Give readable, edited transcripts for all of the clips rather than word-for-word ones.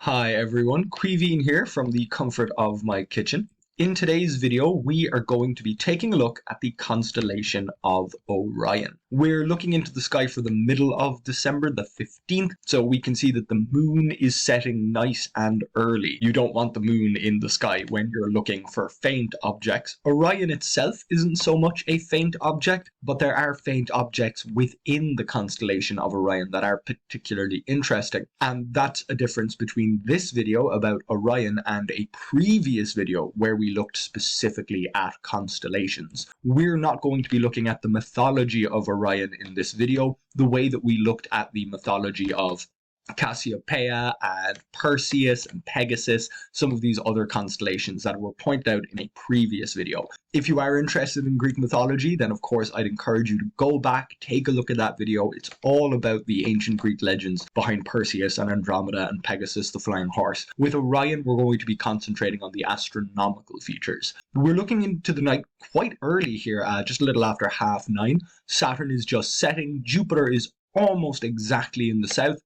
Hi everyone, Queeveen here from the comfort of my kitchen. In today's video, we are going to be taking a look at the constellation of Orion. We're looking into the sky for the middle of December, the 15th, so we can see that the moon is setting nice and early. You don't want the moon in the sky when you're looking for faint objects. Orion itself isn't so much a faint object, but there are faint objects within the constellation of Orion that are particularly interesting. And that's a difference between this video about Orion and a previous video where we looked specifically at constellations. We're not going to be looking at the mythology of Orion in this video the way that we looked at the mythology of Cassiopeia and Perseus and Pegasus, some of these other constellations that were pointed out in a previous video. If you are interested in Greek mythology, then of course I'd encourage you to go back, take a look at that video. It's all about the ancient Greek legends behind Perseus and Andromeda and Pegasus the flying horse. With Orion, we're going to be concentrating on the astronomical features. We're looking into the night quite early here, just a little after 9:30. Saturn is just setting, Jupiter is almost exactly in the south,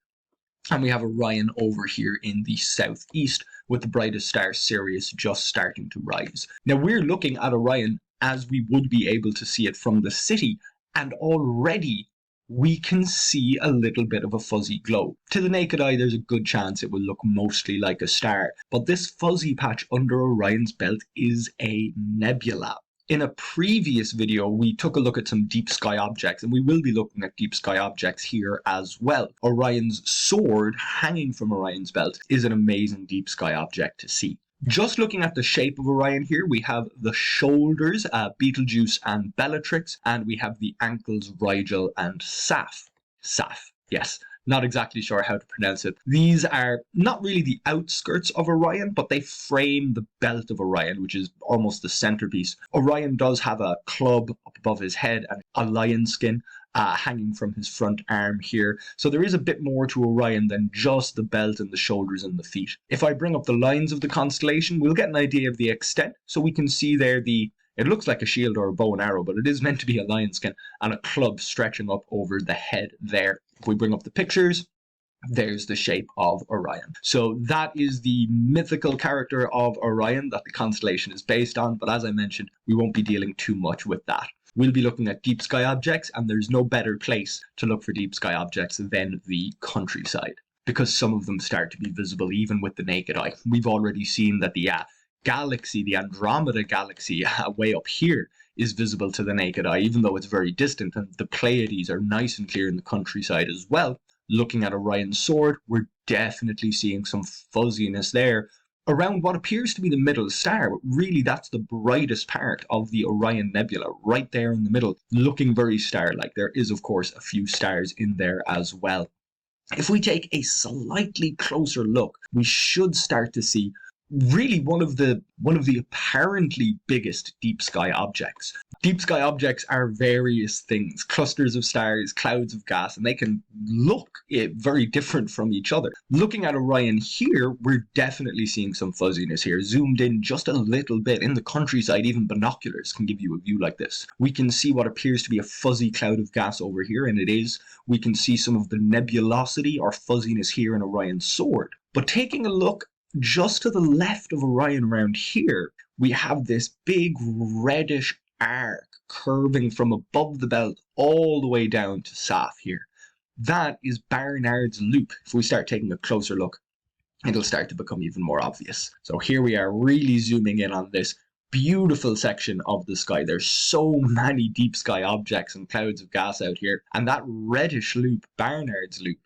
and we have Orion over here in the southeast with the brightest star Sirius just starting to rise. Now we're looking at Orion as we would be able to see it from the city, and already we can see a little bit of a fuzzy glow. To the naked eye, there's a good chance it will look mostly like a star, but this fuzzy patch under Orion's belt is a nebula. In a previous video, we took a look at some deep sky objects, and we will be looking at deep sky objects here as well. Orion's sword hanging from Orion's belt is an amazing deep sky object to see. Just looking at the shape of Orion here, we have the shoulders, Betelgeuse and Bellatrix, and we have the ankles, Rigel and Saph. Saph, yes. Not exactly sure how to pronounce it. These are not really the outskirts of Orion, but they frame the belt of Orion, which is almost the centerpiece. Orion does have a club up above his head and a lion skin hanging from his front arm here. So there is a bit more to Orion than just the belt and the shoulders and the feet. If I bring up the lines of the constellation, we'll get an idea of the extent. So we can see there it looks like a shield or a bow and arrow, but it is meant to be a lion skin and a club stretching up over the head there. If we bring up the pictures, there's the shape of Orion. So that is the mythical character of Orion that the constellation is based on. But as I mentioned, we won't be dealing too much with that. We'll be looking at deep sky objects, and there's no better place to look for deep sky objects than the countryside, because some of them start to be visible even with the naked eye. We've already seen that the galaxy, the Andromeda galaxy, way up here, is visible to the naked eye, even though it's very distant, and the Pleiades are nice and clear in the countryside as well. Looking at Orion's sword, we're definitely seeing some fuzziness there around what appears to be the middle star, but really that's the brightest part of the Orion Nebula, right there in the middle, looking very star-like. There is, of course, a few stars in there as well. If we take a slightly closer look, we should start to see really one of the apparently biggest deep sky objects. Deep sky objects are various things, clusters of stars, clouds of gas, and they can look very different from each other. Looking at Orion here, we're definitely seeing some fuzziness here. Zoomed in just a little bit in the countryside, even binoculars can give you a view like this. We can see what appears to be a fuzzy cloud of gas over here, and it is. We can see some of the nebulosity or fuzziness here in Orion's sword. But taking a look just to the left of Orion around here, we have this big reddish arc curving from above the belt all the way down to Saph here. That is Barnard's Loop. If we start taking a closer look, it'll start to become even more obvious. So here we are really zooming in on this beautiful section of the sky. There's so many deep sky objects and clouds of gas out here, and that reddish loop, Barnard's Loop,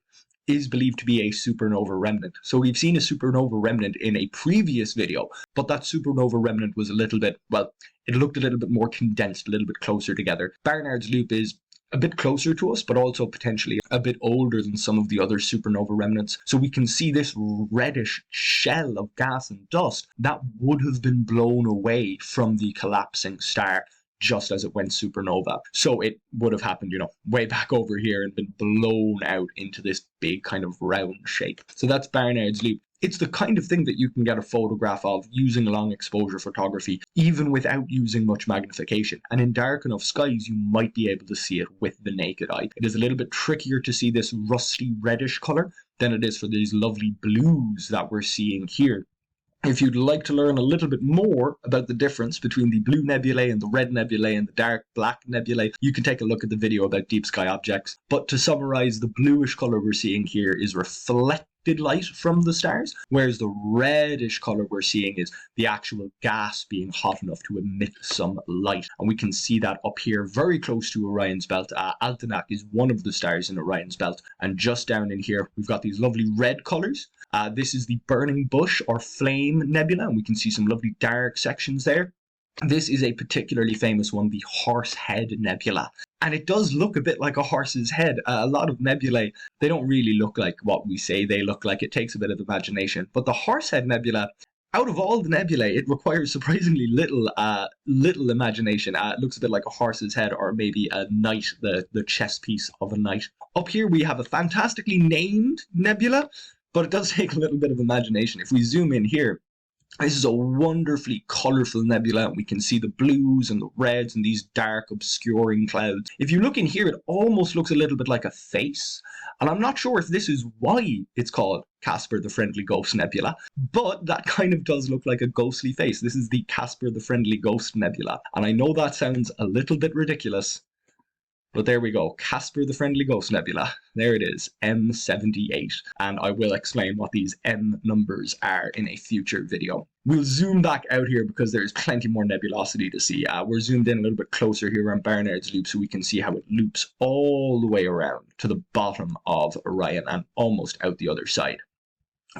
is believed to be a supernova remnant. So we've seen a supernova remnant in a previous video, but that supernova remnant was a little bit, well, it looked a little bit more condensed, a little bit closer together. Barnard's Loop is a bit closer to us, but also potentially a bit older than some of the other supernova remnants. So we can see this reddish shell of gas and dust that would have been blown away from the collapsing star just as it went supernova. So it would have happened, way back over here and been blown out into this big kind of round shape. So that's Barnard's Loop. It's the kind of thing that you can get a photograph of using long exposure photography, even without using much magnification. And in dark enough skies, you might be able to see it with the naked eye. It is a little bit trickier to see this rusty reddish color than it is for these lovely blues that we're seeing here. If you'd like to learn a little bit more about the difference between the blue nebulae and the red nebulae and the dark black nebulae, you can take a look at the video about deep sky objects. But to summarize, the bluish color we're seeing here is reflected light from the stars, whereas the reddish color we're seeing is the actual gas being hot enough to emit some light. And we can see that up here very close to Orion's belt. Altenac is one of the stars in Orion's belt, and just down in here we've got these lovely red colors. This is the burning bush or flame nebula, and we can see some lovely dark sections there. This is a particularly famous one, the Horsehead Nebula. And it does look a bit like a horse's head. A lot of nebulae, they don't really look like what we say they look like. It takes a bit of imagination. But the Horsehead Nebula, out of all the nebulae, it requires surprisingly little imagination. It looks a bit like a horse's head, or maybe a knight, the chess piece of a knight. Up here we have a fantastically named nebula, but it does take a little bit of imagination. If we zoom in here, this is a wonderfully colourful nebula. We can see the blues and the reds and these dark obscuring clouds. If you look in here, it almost looks a little bit like a face. And I'm not sure if this is why it's called Casper the Friendly Ghost Nebula, but that kind of does look like a ghostly face. This is the Casper the Friendly Ghost Nebula. And I know that sounds a little bit ridiculous, but there we go, Casper the Friendly Ghost Nebula. There it is, M78. And I will explain what these M numbers are in a future video. We'll zoom back out here because there's plenty more nebulosity to see. We're zoomed in a little bit closer here on Barnard's Loop so we can see how it loops all the way around to the bottom of Orion and almost out the other side.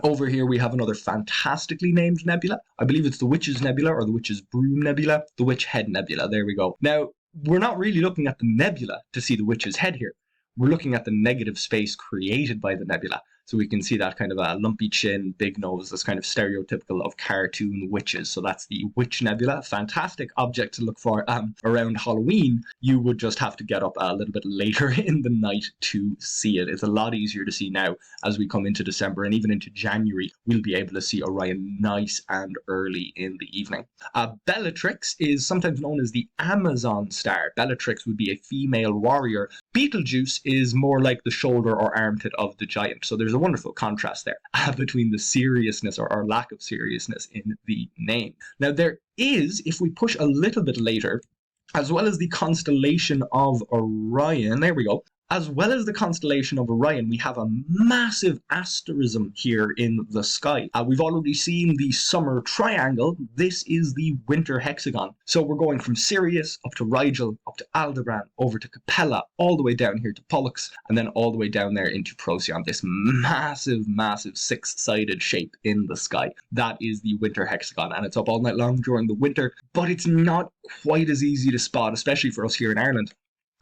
Over here we have another fantastically named nebula. I believe it's the Witch's Nebula or the Witch's Broom Nebula, the Witch Head Nebula. There we go. Now, we're not really looking at the nebula to see the witch's head here. We're looking at the negative space created by the nebula. So we can see that kind of a lumpy chin, big nose, that's kind of stereotypical of cartoon witches. So that's the Witch Nebula. Fantastic object to look for around Halloween. You would just have to get up a little bit later in the night to see it. It's a lot easier to see now as we come into December, and even into January, we'll be able to see Orion nice and early in the evening. Bellatrix is sometimes known as the Amazon star. Bellatrix would be a female warrior. Betelgeuse is more like the shoulder or armpit of the giant. So there's a wonderful contrast there between the seriousness or lack of seriousness in the name. Now there is, if we push a little bit later, as well as the constellation of Orion, there we go, as well as the constellation of Orion, we have a massive asterism here in the sky. We've already seen the summer triangle. This is the winter hexagon. So we're going from Sirius up to Rigel, up to Aldebaran, over to Capella, all the way down here to Pollux, and then all the way down there into Procyon. This massive, massive six-sided shape in the sky. That is the winter hexagon, and it's up all night long during the winter, but it's not quite as easy to spot, especially for us here in Ireland,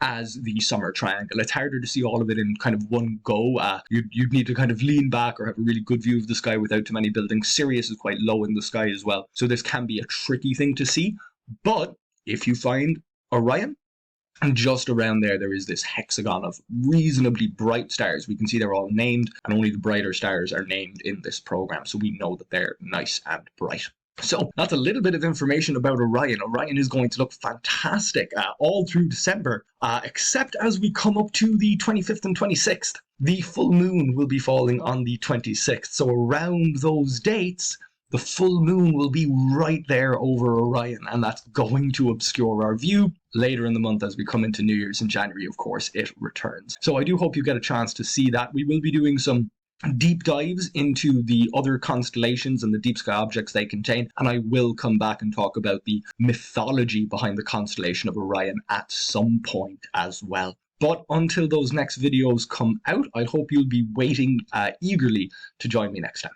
as the summer triangle. It's harder to see all of it in kind of one go. You'd need to kind of lean back or have a really good view of the sky without too many buildings. Sirius is quite low in the sky as well, so this can be a tricky thing to see. But if you find Orion, and just around there is this hexagon of reasonably bright stars. We can see they're all named, and only the brighter stars are named in this program, so we know that they're nice and bright. So that's a little bit of information about Orion. Orion is going to look fantastic all through December, except as we come up to the 25th and 26th. The full moon will be falling on the 26th. So around those dates, the full moon will be right there over Orion, and that's going to obscure our view. Later in the month, as we come into New Year's in January, of course, it returns. So I do hope you get a chance to see that. We will be doing some deep dives into the other constellations and the deep sky objects they contain, and I will come back and talk about the mythology behind the constellation of Orion at some point as well. But until those next videos come out, I hope you'll be waiting eagerly to join me next time.